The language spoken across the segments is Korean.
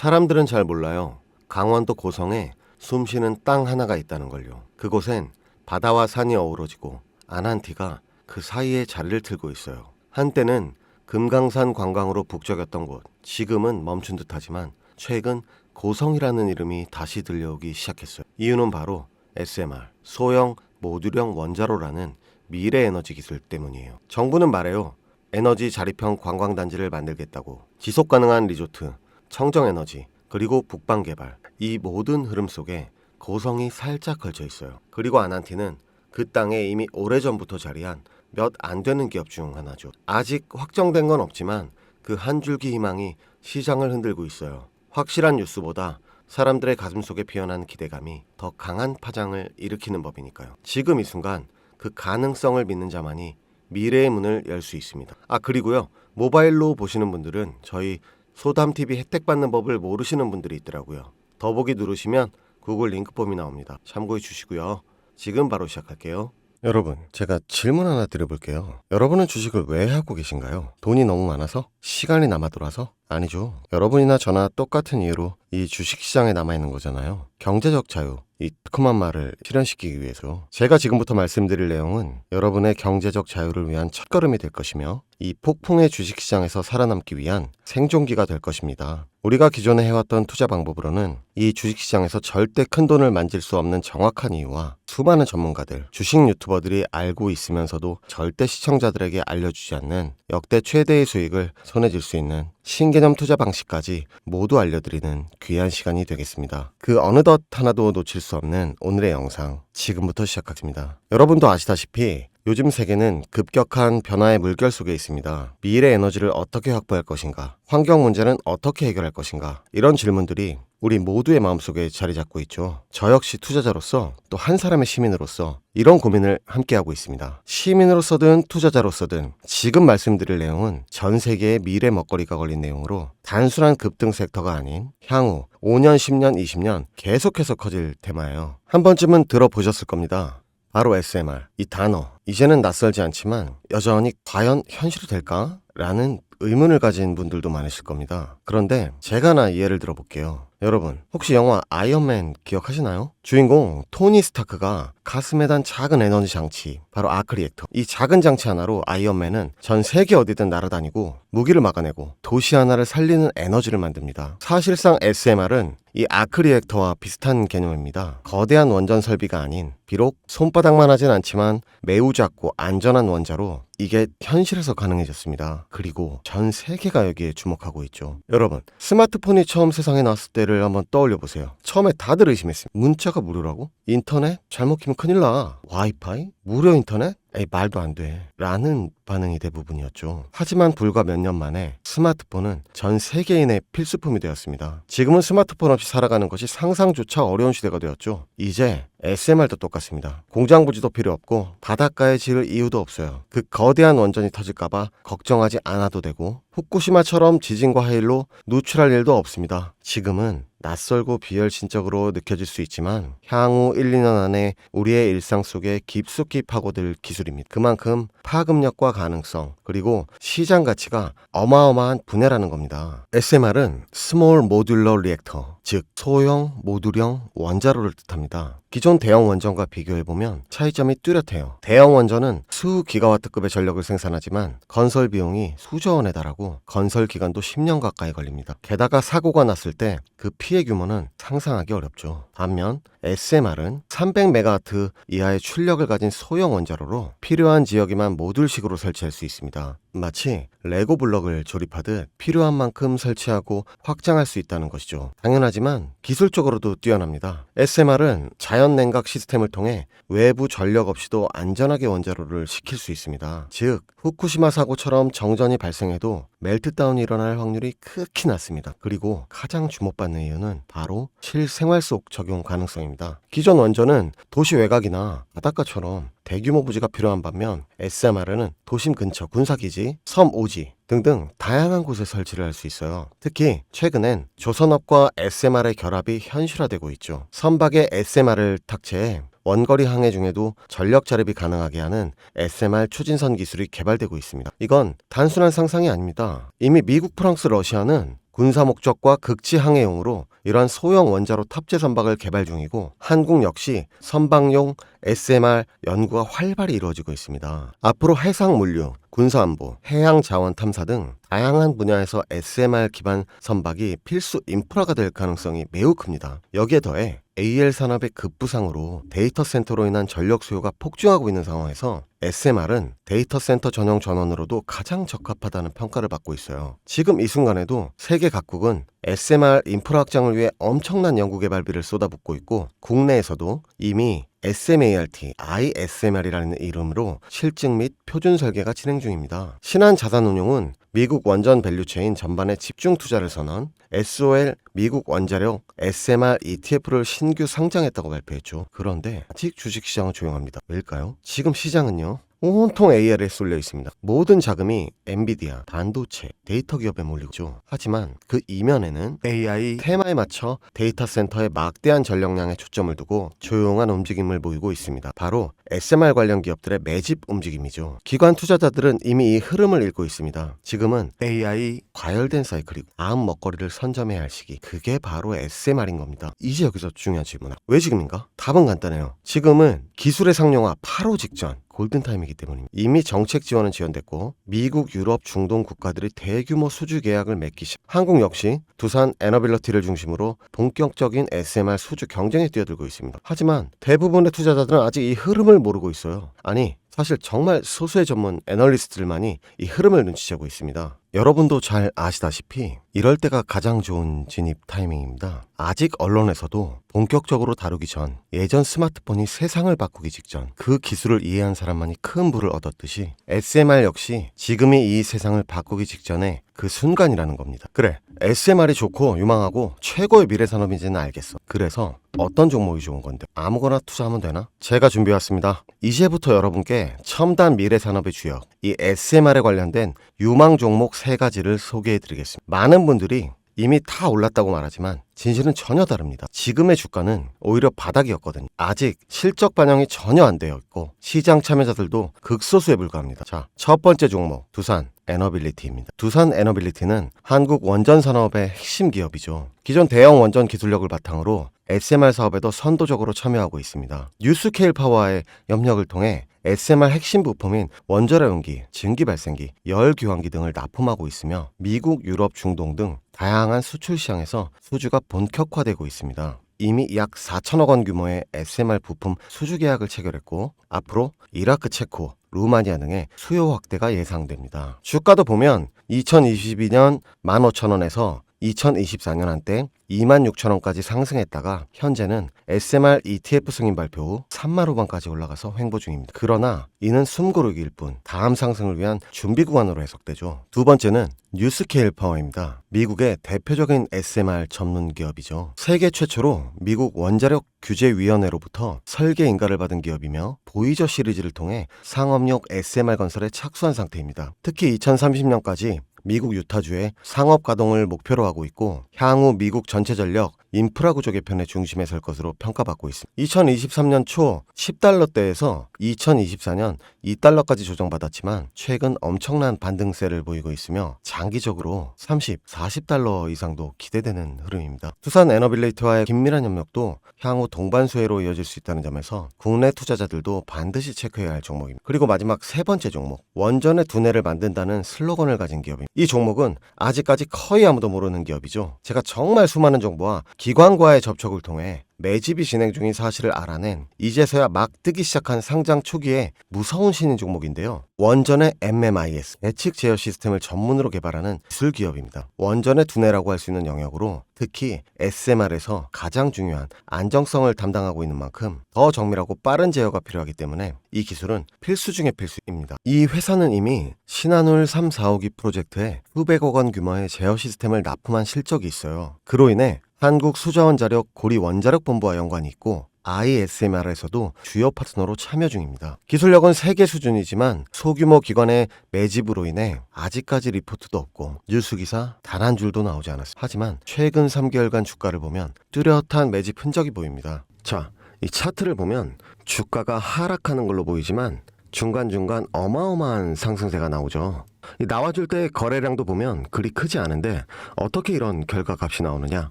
사람들은 잘 몰라요. 강원도 고성에 숨쉬는 땅 하나가 있다는 걸요. 그곳엔 바다와 산이 어우러지고 아난티가 그 사이에 자리를 틀고 있어요. 한때는 금강산 관광으로 북적였던 곳, 지금은 멈춘 듯하지만 최근 고성이라는 이름이 다시 들려오기 시작했어요. 이유는 바로 SMR, 소형 모듈형 원자로라는 미래 에너지 기술 때문이에요. 정부는 말해요. 에너지 자립형 관광단지를 만들겠다고. 지속 가능한 리조트, 청정에너지, 그리고 북방 개발, 이 모든 흐름 속에 고성이 살짝 걸쳐 있어요. 그리고 아난티는 그 땅에 이미 오래전부터 자리한 몇 안 되는 기업 중 하나죠. 아직 확정된 건 없지만 그 한 줄기 희망이 시장을 흔들고 있어요. 확실한 뉴스보다 사람들의 가슴 속에 피어난 기대감이 더 강한 파장을 일으키는 법이니까요. 지금 이 순간 그 가능성을 믿는 자만이 미래의 문을 열 수 있습니다. 그리고요. 모바일로 보시는 분들은 저희 소담TV 혜택 받는 법을 모르시는 분들이 있더라고요. 더보기 누르시면 구글 링크폼이 나옵니다. 참고해 주시고요. 지금 바로 시작할게요. 여러분, 제가 질문 하나 드려볼게요. 여러분은 주식을 왜 하고 계신가요? 돈이 너무 많아서? 시간이 남아 돌아서? 아니죠. 여러분이나 저나 똑같은 이유로 이 주식시장에 남아있는 거잖아요. 경제적 자유, 이 뜨끔한 말을 실현시키기 위해서. 제가 지금부터 말씀드릴 내용은 여러분의 경제적 자유를 위한 첫걸음이 될 것이며 이 폭풍의 주식시장에서 살아남기 위한 생존기가 될 것입니다. 우리가 기존에 해왔던 투자 방법으로는 이 주식시장에서 절대 큰 돈을 만질 수 없는 정확한 이유와 수많은 전문가들, 주식 유튜버들이 알고 있으면서도 절대 시청자들에게 알려주지 않는 역대 최대의 수익을 손에 쥘 수 있는 신개념 투자 방식까지 모두 알려드리는 귀한 시간이 되겠습니다. 그 어느덧 하나도 놓칠 수 없는 오늘의 영상, 지금부터 시작하겠습니다. 여러분도 아시다시피 요즘 세계는 급격한 변화의 물결 속에 있습니다. 미래 에너지를 어떻게 확보할 것인가? 환경 문제는 어떻게 해결할 것인가? 이런 질문들이 우리 모두의 마음속에 자리 잡고 있죠. 저 역시 투자자로서 또 한 사람의 시민으로서 이런 고민을 함께하고 있습니다. 시민으로서든 투자자로서든 지금 말씀드릴 내용은 전 세계의 미래 먹거리가 걸린 내용으로 단순한 급등 섹터가 아닌 향후 5년, 10년, 20년 계속해서 커질 테마예요. 한 번쯤은 들어보셨을 겁니다. 바로 SMR, 이 단어. 이제는 낯설지 않지만 여전히 과연 현실이 될까? 라는 의문을 가진 분들도 많으실 겁니다. 그런데 제가 하나 예를 들어볼게요. 여러분, 혹시 영화 아이언맨 기억하시나요? 주인공 토니 스타크가 가슴에 단 작은 에너지 장치, 바로 아크 리액터. 이 작은 장치 하나로 아이언맨은 전 세계 어디든 날아다니고 무기를 막아내고 도시 하나를 살리는 에너지를 만듭니다. 사실상 SMR은 이 아크 리액터와 비슷한 개념입니다. 거대한 원전 설비가 아닌, 비록 손바닥만 하진 않지만 매우 작고 안전한 원자로 이게 현실에서 가능해졌습니다. 그리고 전 세계가 여기에 주목하고 있죠. 여러분, 스마트폰이 처음 세상에 나왔을 때를 한번 떠올려 보세요. 처음에 다들 의심했어요. 문자가 무료라고? 인터넷? 잘못 키면 큰일 나. 와이파이? 무료 인터넷? 에이, 말도 안 돼. 라는 반응이 대부분이었죠. 하지만 불과 몇 년 만에 스마트폰은 전 세계인의 필수품이 되었습니다. 지금은 스마트폰 없이 살아가는 것이 상상조차 어려운 시대가 되었죠. 이제 SMR도 똑같습니다. 공장 부지도 필요 없고 바닷가에 지을 이유도 없어요. 그 거대한 원전이 터질까봐 걱정하지 않아도 되고 후쿠시마처럼 지진과 하일로 누출할 일도 없습니다. 지금은 낯설고 비혈신적으로 느껴질 수 있지만 향후 1, 2년 안에 우리의 일상 속에 깊숙이 파고들 기술입니다. 그만큼 파급력과 가능성, 그리고 시장 가치가 어마어마한 분야라는 겁니다. SMR은 스몰 모듈러 리액터, 즉 소형 모듈형 원자로를 뜻합니다. 기존 대형 원전과 비교해보면 차이점이 뚜렷해요. 대형 원전은 수 기가와트급의 전력을 생산하지만 건설 비용이 수조 원에 달하고 건설 기간도 10년 가까이 걸립니다. 게다가 사고가 났을 때 그 피해 규모는 상상하기 어렵죠. 반면 SMR은 300메가와트 이하의 출력을 가진 소형 원자로로 필요한 지역에만 모듈식으로 설치할 수 있습니다. 마치 레고 블럭을 조립하듯 필요한 만큼 설치하고 확장할 수 있다는 것이죠. 당연하지만 기술적으로도 뛰어납니다. SMR은 자연 냉각 시스템을 통해 외부 전력 없이도 안전하게 원자로를 식힐 수 있습니다. 즉 후쿠시마 사고처럼 정전이 발생해도 멜트다운이 일어날 확률이 극히 낮습니다. 그리고 가장 주목받는 이유는 바로 실생활 속 적용 가능성입니다. 기존 원전은 도시 외곽이나 바닷가처럼 대규모 부지가 필요한 반면 SMR은 도심 근처 군사기지, 섬 오지 등등 다양한 곳에 설치를 할 수 있어요. 특히 최근엔 조선업과 SMR의 결합이 현실화되고 있죠. 선박에 SMR을 탑재해 원거리 항해 중에도 전력 자립이 가능하게 하는 SMR 추진선 기술이 개발되고 있습니다. 이건 단순한 상상이 아닙니다. 이미 미국, 프랑스, 러시아는 군사 목적과 극지 항해용으로 이러한 소형 원자로 탑재 선박을 개발 중이고 한국 역시 선박용 SMR 연구가 활발히 이루어지고 있습니다. 앞으로 해상 물류, 군사안보, 해양 자원 탐사 등 다양한 분야에서 SMR 기반 선박이 필수 인프라가 될 가능성이 매우 큽니다. 여기에 더해 AL 산업의 급부상으로 데이터 센터로 인한 전력 수요가 폭증하고 있는 상황에서 SMR은 데이터 센터 전용 전원으로도 가장 적합하다는 평가를 받고 있어요. 지금 이 순간에도 세계 각국은 SMR 인프라 확장을 위해 엄청난 연구개발비를 쏟아붓고 있고 국내에서도 이미 SMART, ISMR이라는 이름으로 실증 및 표준 설계가 진행 중입니다. 신한자산운용은 미국 원전 밸류체인 전반에 집중 투자를 선언, SOL 미국 원자력 SMR ETF를 신규 상장했다고 발표했죠. 그런데 아직 주식시장은 조용합니다. 왜일까요? 지금 시장은요, 온통 AI에 쏠려 있습니다. 모든 자금이 엔비디아, 반도체, 데이터 기업에 몰리고 있죠. 하지만 그 이면에는 AI 테마에 맞춰 데이터 센터에 막대한 전력량에 초점을 두고 조용한 움직임을 보이고 있습니다. 바로 SMR 관련 기업들의 매집 움직임이죠. 기관 투자자들은 이미 이 흐름을 읽고 있습니다. 지금은 AI 과열된 사이클이고 다음 먹거리를 선점해야 할 시기, 그게 바로 SMR인 겁니다. 이제 여기서 중요한 질문, 왜 지금인가? 답은 간단해요. 지금은 기술의 상용화 8호 직전 골든타임이기 때문입니다. 이미 정책 지원은 지연됐고 미국, 유럽, 중동 국가들이 대규모 수주 계약을 맺기 시작. 한국 역시 두산 에너빌리티를 중심으로 본격적인 SMR 수주 경쟁에 뛰어들고 있습니다. 하지만 대부분의 투자자들은 아직 이 흐름을 모르고 있어요. 아니, 사실 정말 소수의 전문 애널리스트들만이 이 흐름을 눈치채고 있습니다. 여러분도 잘 아시다시피 이럴 때가 가장 좋은 진입 타이밍입니다. 아직 언론에서도 본격적으로 다루기 전, 예전 스마트폰이 세상을 바꾸기 직전 그 기술을 이해한 사람만이 큰 부를 얻었듯이 SMR 역시 지금이 이 세상을 바꾸기 직전에 그 순간이라는 겁니다. 그래, SMR이 좋고 유망하고 최고의 미래 산업인지는 알겠어. 그래서 어떤 종목이 좋은 건데 아무거나 투자하면 되나? 제가 준비해왔습니다. 이제부터 여러분께 첨단 미래 산업의 주역, 이 SMR에 관련된 유망 종목 3가지를 소개해드리겠습니다. 많은 분들이 이미 다 올랐다고 말하지만 진실은 전혀 다릅니다. 지금의 주가는 오히려 바닥이었거든요. 아직 실적 반영이 전혀 안 되어 있고 시장 참여자들도 극소수에 불과합니다. 자, 첫 번째 종목 두산 에너빌리티입니다. 두산 에너빌리티는 한국 원전 산업의 핵심 기업이죠. 기존 대형 원전 기술력을 바탕으로 SMR 사업에도 선도적으로 참여하고 있습니다. 뉴스케일 파워와의 협력을 통해 SMR 핵심 부품인 원자력 연기, 증기 발생기, 열 교환기 등을 납품하고 있으며 미국, 유럽, 중동 등 다양한 수출 시장에서 수주가 본격화되고 있습니다. 이미 약 4천억 원 규모의 SMR 부품 수주 계약을 체결했고 앞으로 이라크, 체코, 루마니아 등의 수요 확대가 예상됩니다. 주가도 보면 2022년 15,000원에서 2024년 한때 26,000원까지 상승했다가 현재는 SMR ETF 승인 발표 후 3만 후반까지 올라가서 횡보 중입니다. 그러나 이는 숨고르기일 뿐 다음 상승을 위한 준비 구간으로 해석되죠. 두 번째는 뉴스케일 파워입니다. 미국의 대표적인 SMR 전문 기업이죠. 세계 최초로 미국 원자력 규제위원회로부터 설계 인가를 받은 기업이며 보이저 시리즈를 통해 상업용 SMR 건설에 착수한 상태입니다. 특히 2030년까지 미국 유타주의 상업 가동을 목표로 하고 있고 향후 미국 전체 전력 인프라 구조 개편의 중심에 설 것으로 평가받고 있습니다. 2023년 초 10달러대에서 2024년 2달러까지 조정받았지만 최근 엄청난 반등세를 보이고 있으며 장기적으로 30, 40달러 이상도 기대되는 흐름입니다. 두산 에너빌리티와의 긴밀한 협력도 향후 동반 수혜로 이어질 수 있다는 점에서 국내 투자자들도 반드시 체크해야 할 종목입니다. 그리고 마지막 세 번째 종목, 원전의 두뇌를 만든다는 슬로건을 가진 기업입니다. 이 종목은 아직까지 거의 아무도 모르는 기업이죠. 제가 정말 수많은 정보와 기관과의 접촉을 통해 매집이 진행 중인 사실을 알아낸 이제서야 막 뜨기 시작한 상장 초기에 무서운 신인 종목인데요. 원전의 MMIS, 예측 제어 시스템을 전문으로 개발하는 기술 기업입니다. 원전의 두뇌라고 할 수 있는 영역으로 특히 SMR에서 가장 중요한 안정성을 담당하고 있는 만큼 더 정밀하고 빠른 제어가 필요하기 때문에 이 기술은 필수 중의 필수입니다. 이 회사는 이미 신한울 3, 4호기 프로젝트에 수백억 원 규모의 제어 시스템을 납품한 실적이 있어요. 그로 인해 한국수자원자력 고리원자력본부와 연관이 있고 ISMR에서도 주요 파트너로 참여 중입니다. 기술력은 세계 수준이지만 소규모 기관의 매집으로 인해 아직까지 리포트도 없고 뉴스기사 단 한 줄도 나오지 않았습니다. 하지만 최근 3개월간 주가를 보면 뚜렷한 매집 흔적이 보입니다. 자, 이 차트를 보면 주가가 하락하는 걸로 보이지만 중간중간 어마어마한 상승세가 나오죠. 이 나와줄 때 거래량도 보면 그리 크지 않은데 어떻게 이런 결과값이 나오느냐.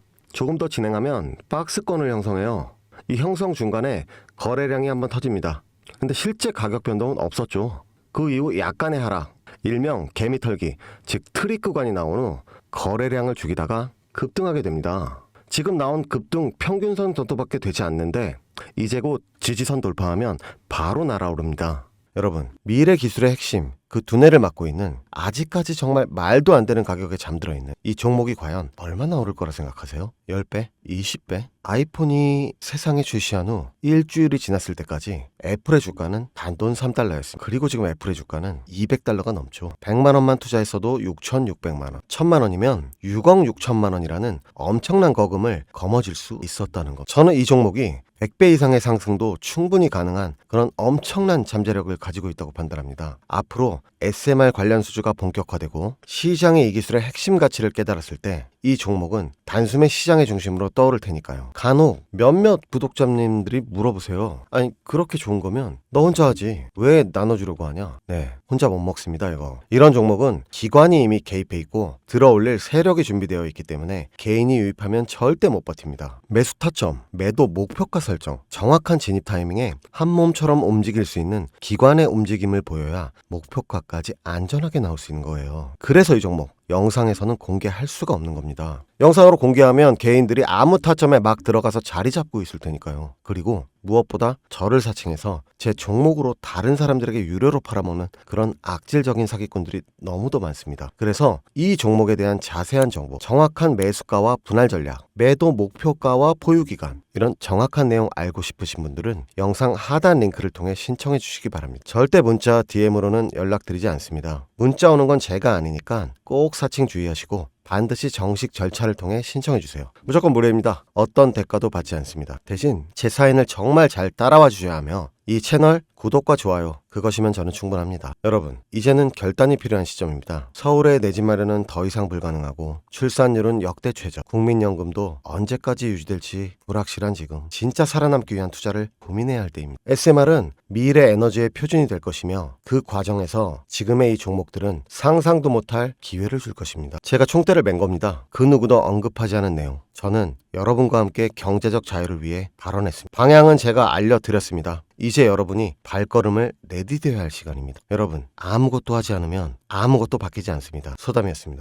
조금 더 진행하면 박스권을 형성해요. 이 형성 중간에 거래량이 한번 터집니다. 근데 실제 가격 변동은 없었죠. 그 이후 약간의 하락, 일명 개미털기, 즉 트릭 구간이 나온 후 거래량을 죽이다가 급등하게 됩니다. 지금 나온 급등 평균선 정도밖에 되지 않는데 이제 곧 지지선 돌파하면 바로 날아오릅니다. 여러분, 미래 기술의 핵심, 그 두뇌를 맡고 있는 아직까지 정말 말도 안 되는 가격에 잠들어 있는 이 종목이 과연 얼마나 오를 거라 생각하세요? 10배? 20배? 아이폰이 세상에 출시한 후 일주일이 지났을 때까지 애플의 주가는 단돈 3달러였습니다. 그리고 지금 애플의 주가는 200달러가 넘죠. 100만 원만 투자했어도 6,600만 원. 1,000만 원이면 6억 6천만 원이라는 엄청난 거금을 거머쥘 수 있었다는 것. 저는 이 종목이 100배 이상의 상승도 충분히 가능한 그런 엄청난 잠재력을 가지고 있다고 판단합니다. 앞으로 SMR 관련 수주가 본격화되고 시장의 이 기술의 핵심 가치를 깨달았을 때 이 종목은 단숨에 시장의 중심으로 떠오를 테니까요. 간혹 몇몇 구독자님들이 물어보세요. 아니 그렇게 좋은 거면 너 혼자 하지 왜 나눠주려고 하냐. 네, 혼자 못 먹습니다 이거. 이런 종목은 기관이 이미 개입해 있고 들어올릴 세력이 준비되어 있기 때문에 개인이 유입하면 절대 못 버팁니다. 매수 타점, 매도 목표가 설정, 정확한 진입 타이밍에 한 몸처럼 움직일 수 있는 기관의 움직임을 보여야 목표가까지 안전하게 나올 수 있는 거예요. 그래서 이 종목 영상에서는 공개할 수가 없는 겁니다. 영상으로 공개하면 개인들이 아무 타점에 막 들어가서 자리 잡고 있을 테니까요. 그리고 무엇보다 저를 사칭해서 제 종목으로 다른 사람들에게 유료로 팔아먹는 그런 악질적인 사기꾼들이 너무도 많습니다. 그래서 이 종목에 대한 자세한 정보, 정확한 매수가와 분할 전략, 매도 목표가와 보유기간, 이런 정확한 내용 알고 싶으신 분들은 영상 하단 링크를 통해 신청해 주시기 바랍니다. 절대 문자, DM으로는 연락드리지 않습니다. 문자 오는 건 제가 아니니까 꼭 사칭 주의하시고 반드시 정식 절차를 통해 신청해 주세요. 무조건 무료입니다. 어떤 대가도 받지 않습니다. 대신 제 사인을 정말 잘 따라와 주셔야 하며 이 채널 구독과 좋아요 그것이면 저는 충분합니다. 여러분, 이제는 결단이 필요한 시점입니다. 서울의 내 집 마련은 더 이상 불가능하고 출산율은 역대 최저, 국민연금도 언제까지 유지될지 불확실한 지금 진짜 살아남기 위한 투자를 고민해야 할 때입니다. SMR은 미래 에너지의 표준이 될 것이며 그 과정에서 지금의 이 종목들은 상상도 못할 기회를 줄 것입니다. 제가 총대를 맨 겁니다. 그 누구도 언급하지 않은 내용. 저는 여러분과 함께 경제적 자유를 위해 발언했습니다. 방향은 제가 알려드렸습니다. 이제 여러분이 발걸음을 내디뎌야 할 시간입니다. 여러분, 아무것도 하지 않으면 아무것도 바뀌지 않습니다. 소담이었습니다.